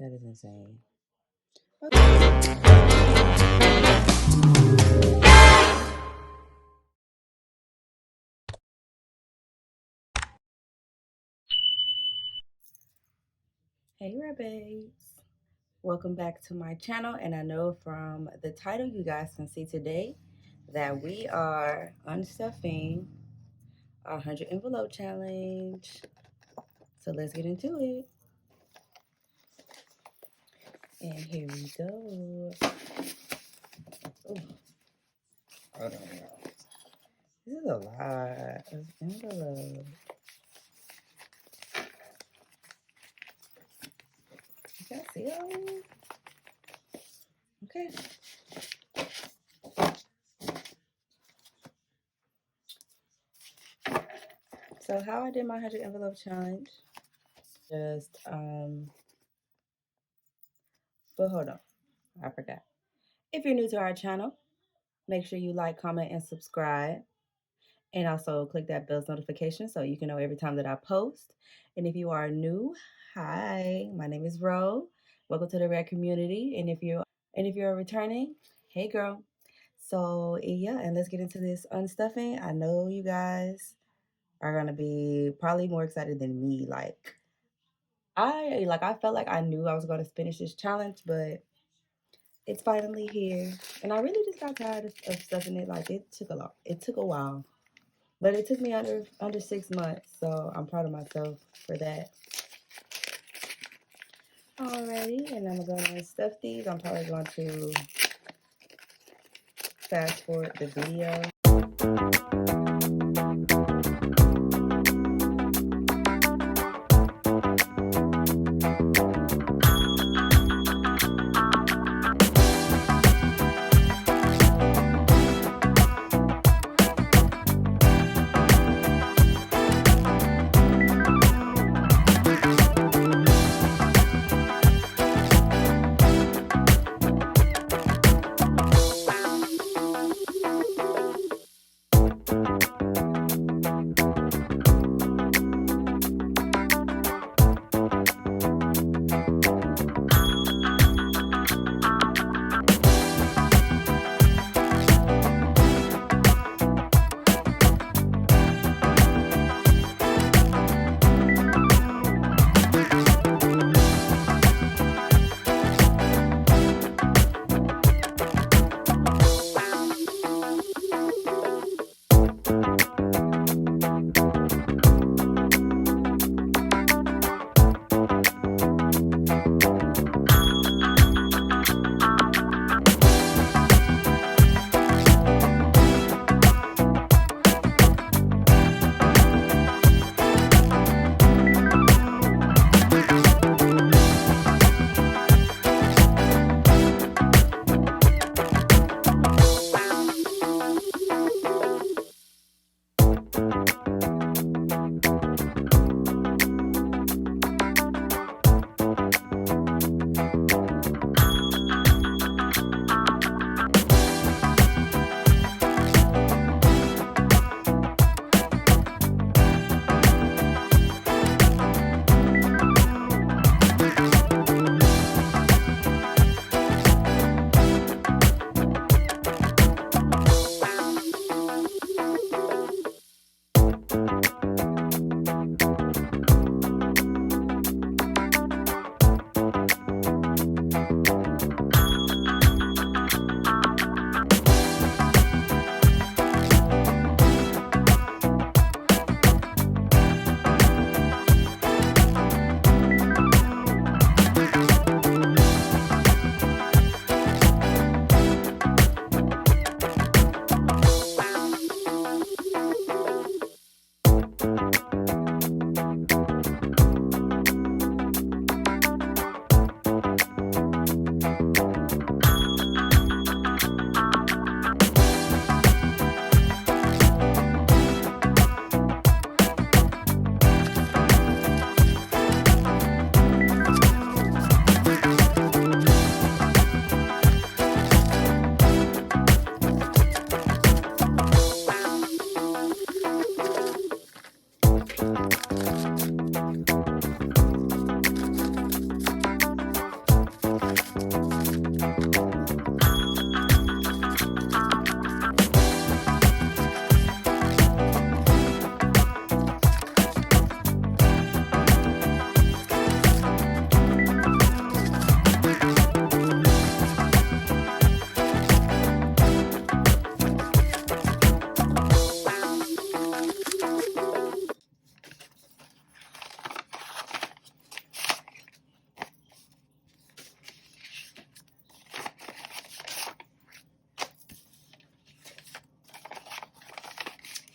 That is insane. Hey, Rebes. Welcome back to my channel. And I know from the title you guys can see today that we are unstuffing our 100 envelope challenge. So let's get into it. And here we go. Ooh. Hold on, y'all. This is a lot of envelopes. You guys see all these? Okay. So how I did my 100 envelope challenge, just, but hold on, I forgot. If you're new to our channel, make sure you like, comment, and subscribe. And also click that bell's notification so you can know every time that I post. And if you are new, hi, my name is Ro. Welcome to the Red community. And if you're returning, hey girl. So yeah, and let's get into this unstuffing. I know you guys are gonna be probably more excited than me. I felt like I knew I was gonna finish this challenge, but it's finally here. And I really just got tired of stuffing it. Like it took a while. But it took me under 6 months, so I'm proud of myself for that. Alrighty, and I'm gonna stuff these. I'm probably going to fast forward the video.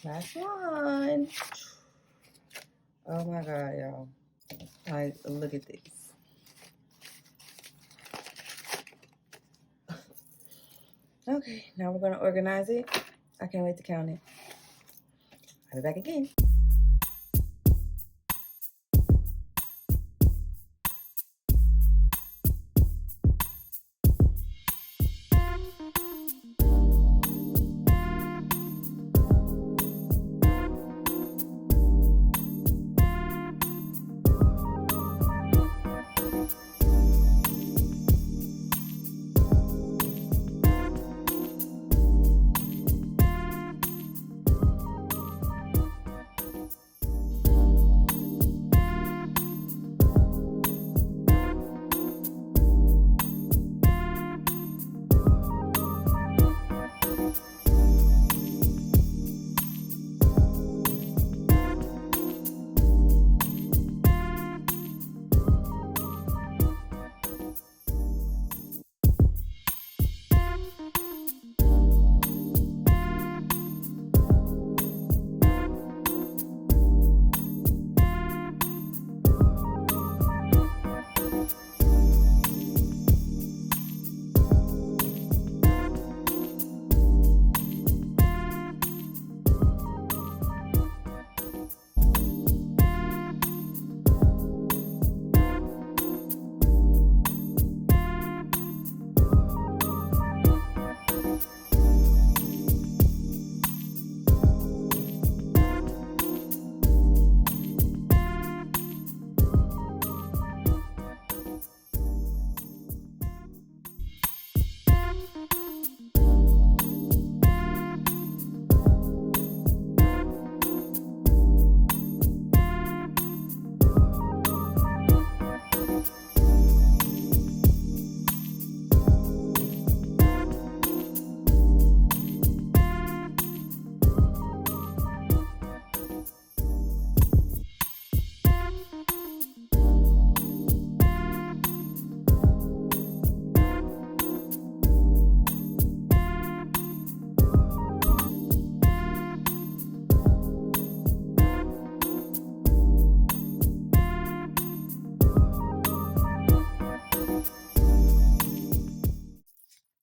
Last one. Oh my God, y'all. Like, look at this. Okay, now we're going to organize it. I can't wait to count it. I'll be back again.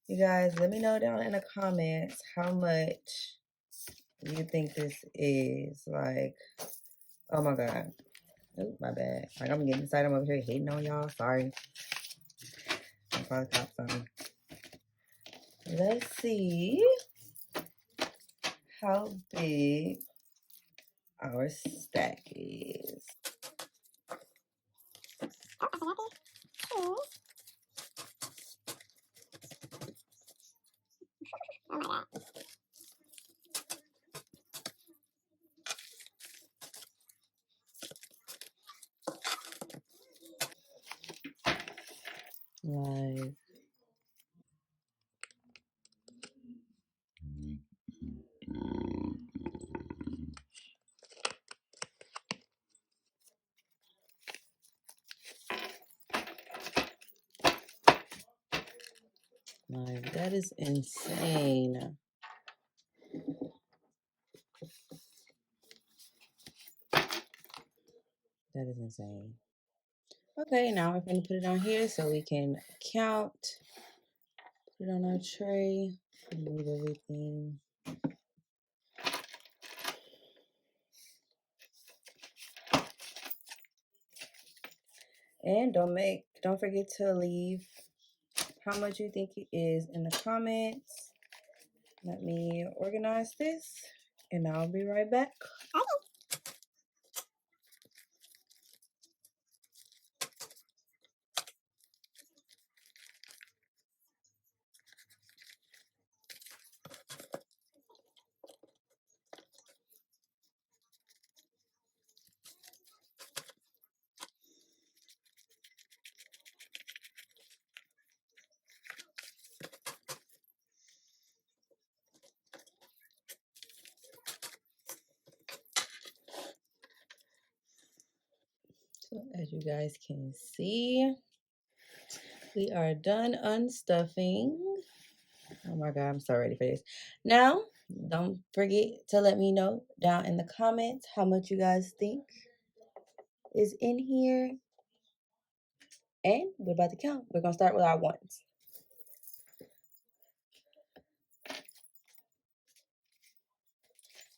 You guys, let me know down in the comments how much you think this is. Like, oh my God. Oh, my bad. Like, I'm getting excited. I'm over here hating on y'all. Sorry. I'll probably cop something. Let's see how big our stack is. Like, that is insane. That is insane. Okay, now we're going to put it on here so we can count. Put it on our tray. Move everything. And don't forget to leave how much you think it is in the comments. Let me organize this and I'll be right back. So as you guys can see, we are done unstuffing. Oh my God, I'm so ready for this. Now Don't forget to let me know down in the comments how much you guys think is in here. And we're about to count. We're going to start with our ones.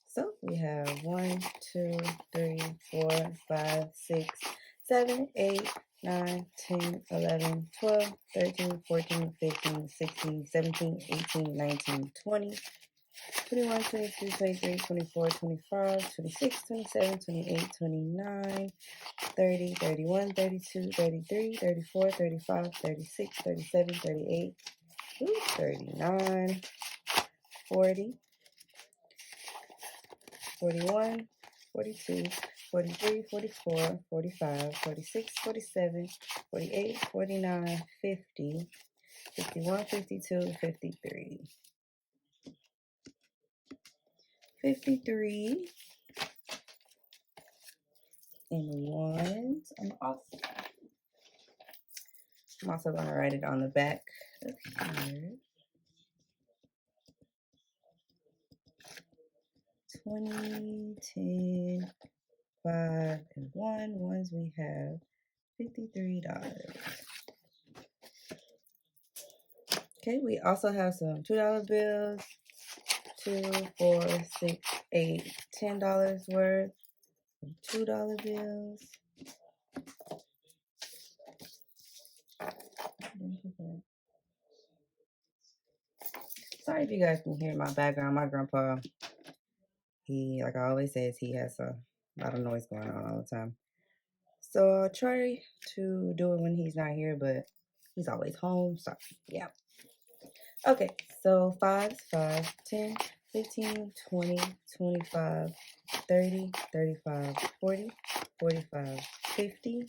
So we have 1, 2, 3, 4, 5, 6, 7, 8, 9, 10, 11, 12, 13, 14, 15, 16, 17, 18, 19, 20, 21, 22, 23, 24, 25, 26, 27, 28, 29, 30, 31, 32, 33, 34, 35, 36, 37, 38, 39, 40, 41, 42, 43, 44, 45, 46, 47, 48, 49, 50, 51, 52, 53. 53 in ones. I'm also going to write it on the back of here. 20, 10, 5, and 1. Ones we have $53. Okay, we also have some $2 bills, 2, 4, 6, 8, $10 worth of $2 bills. Sorry if you guys can hear my background. My grandpa, he, like I always says, he has a lot of noise going on all the time. So I'll try to do it when he's not here, but he's always home. So yeah. Okay, so 5, 5, 10, 15, 20, 25, 30, 35, 40, 45, 50,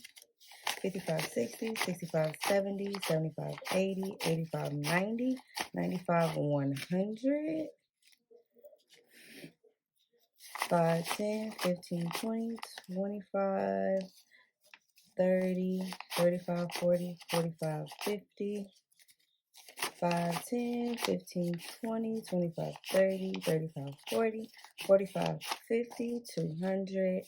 55, 60, 65, 70, 75, 80, 85, 90, 95, 100, 5, 10, 15, 20, 25, 30, 35, 40, 45, 50, 5, 10, 15, 20, 25, 30, 35, 40, 45, 50, 200,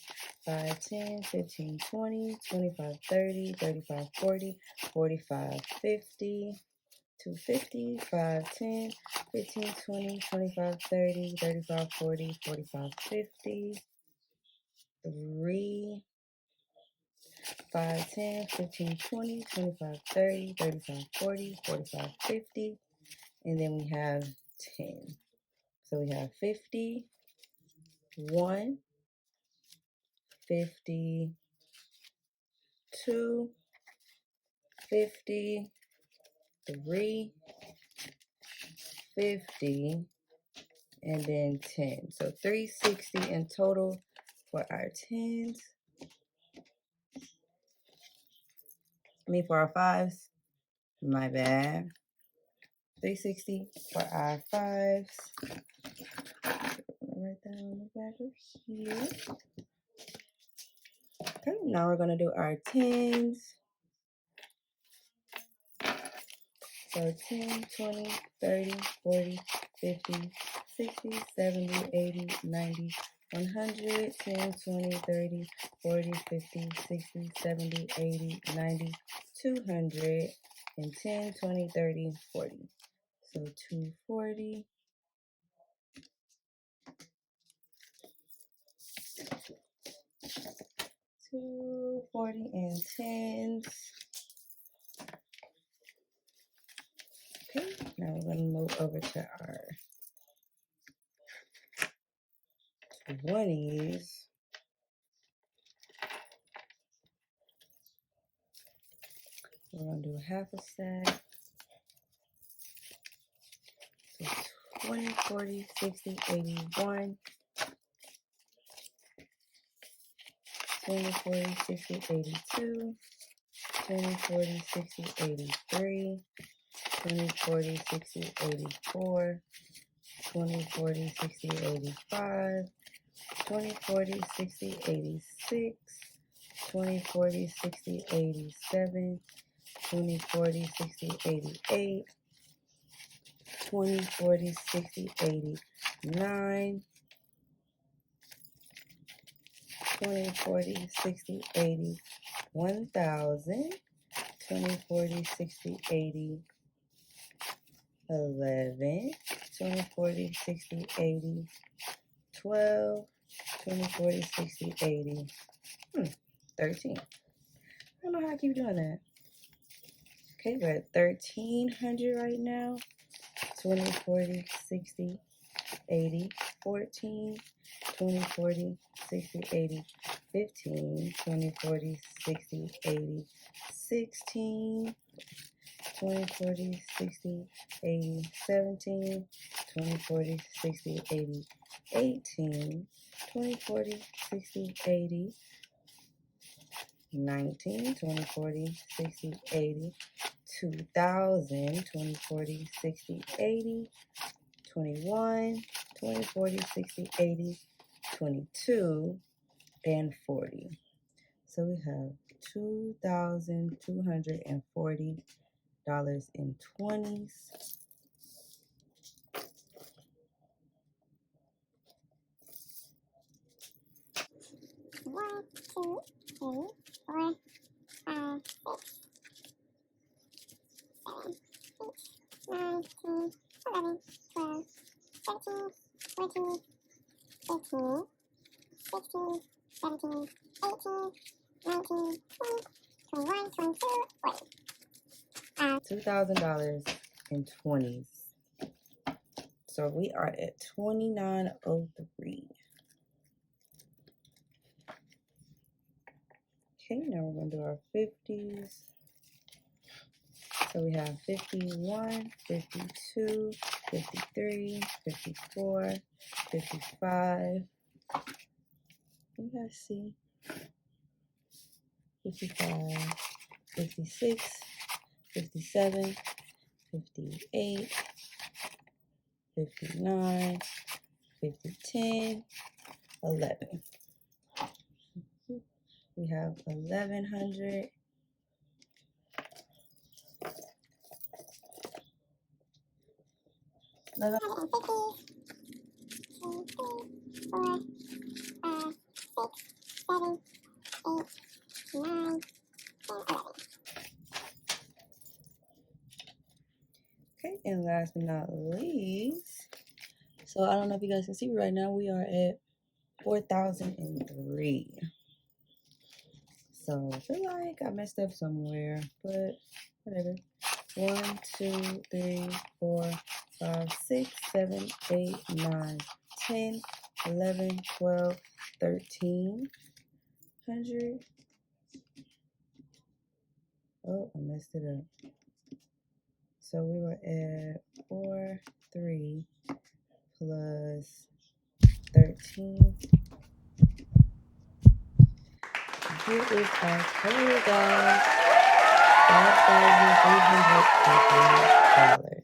5, 10, 15, 20, 25, 30, 35, 40, 45, 50, 250, 5, 10, 15, 20, 25, 30, 35, 40, 45, 50, 3, 5, 10, 15, 20, 25, 30, 35, 40, 45, 50, and then we have 10. So we have 50, 1, 50, 2, 50, 3, 50, and then 10. So 360 in total for our 10s. For our 5s. My bad. 360 for our 5s. Right down on the back of here. Okay, now we're going to do our 10s. So 10, 20, 30, 40, 50, 60, 70, 80, 90, 100, 10, 20, 30, 40, 50, 60, 70, 80, 90, 200, and 10, 20, 30, 40. So 240. 240 and 10s. Okay, now we're going to move over to our 20s. We're going to do half a stack. So 20, 40, 60, 81. 20, 40, 60, 82. 20, 40, 60, 83. 20, 40, 60, 84. 20, 40, 60, 85. 20, 40, 60, 86. 20, 40, 60, 87. 20, 40, 60, 88. 20, 40, 60, 80, 9, 20, 40, 60, 80, 1,000, 20, 40, 60, 80, 11, 20, 40, 60, 80, 12, 20, 40, 60, 80, 13. I don't know how I keep doing that. Okay, we're at 1,300 right now. 20, 40, 60, 80, 14, 20, 40, 60, 80, 15, 20, 40, 60, 80, 16, 20, 40, 60, 80, 17, 20, 40, 60, 80, 18, 20, 40, 60, 80, 19, 20, 40, 60, 80, 2,000, 20, 40, 60, 80, 21, 20, 40, 60, 80, 22, and 40. So we have $2,240 in 20s. One, two, three, four, 5, 6, 7, 8, 9, 10, 11, 12, 13, 14, 15, 16, 17, 18, 19, 20, 21, 22, 40. $2,000 in 20s. So we are at 2903. Okay, now we're going to do our 50s. So we have 51, 52, 53, 54, 55. You guys see? 55, 56, 57, 58, 59, 50, 10, 11. We have 1,100. Okay, and last but not least, so I don't know if you guys can see right now, we are at 4,003. So I feel like I messed up somewhere, but whatever. 1, 2, 3, 4, 5, 6, 7, 8, 9, 10, 11, 12, 1,300. Oh, I messed it up. So we were at 4, 3 plus 13. Here is our total, guys. $5,350.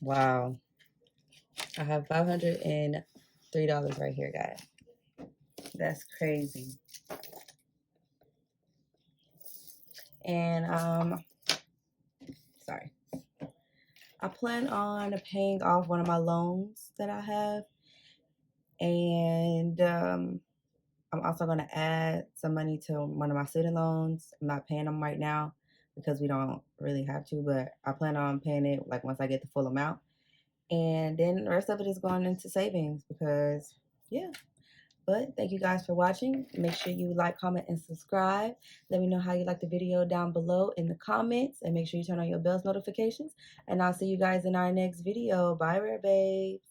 Wow. I have $503 right here, guys. That's crazy. And sorry. I plan on paying off one of my loans that I have. And I'm also going to add some money to one of my student loans. I'm not paying them right now because we don't really have to, but I plan on paying it like once I get the full amount. And then the rest of it is going into savings because, yeah. But thank you guys for watching. Make sure you like, comment, and subscribe. Let me know how you like the video down below in the comments. And make sure you turn on your bell's notifications. And I'll see you guys in our next video. Bye, Rare Babes.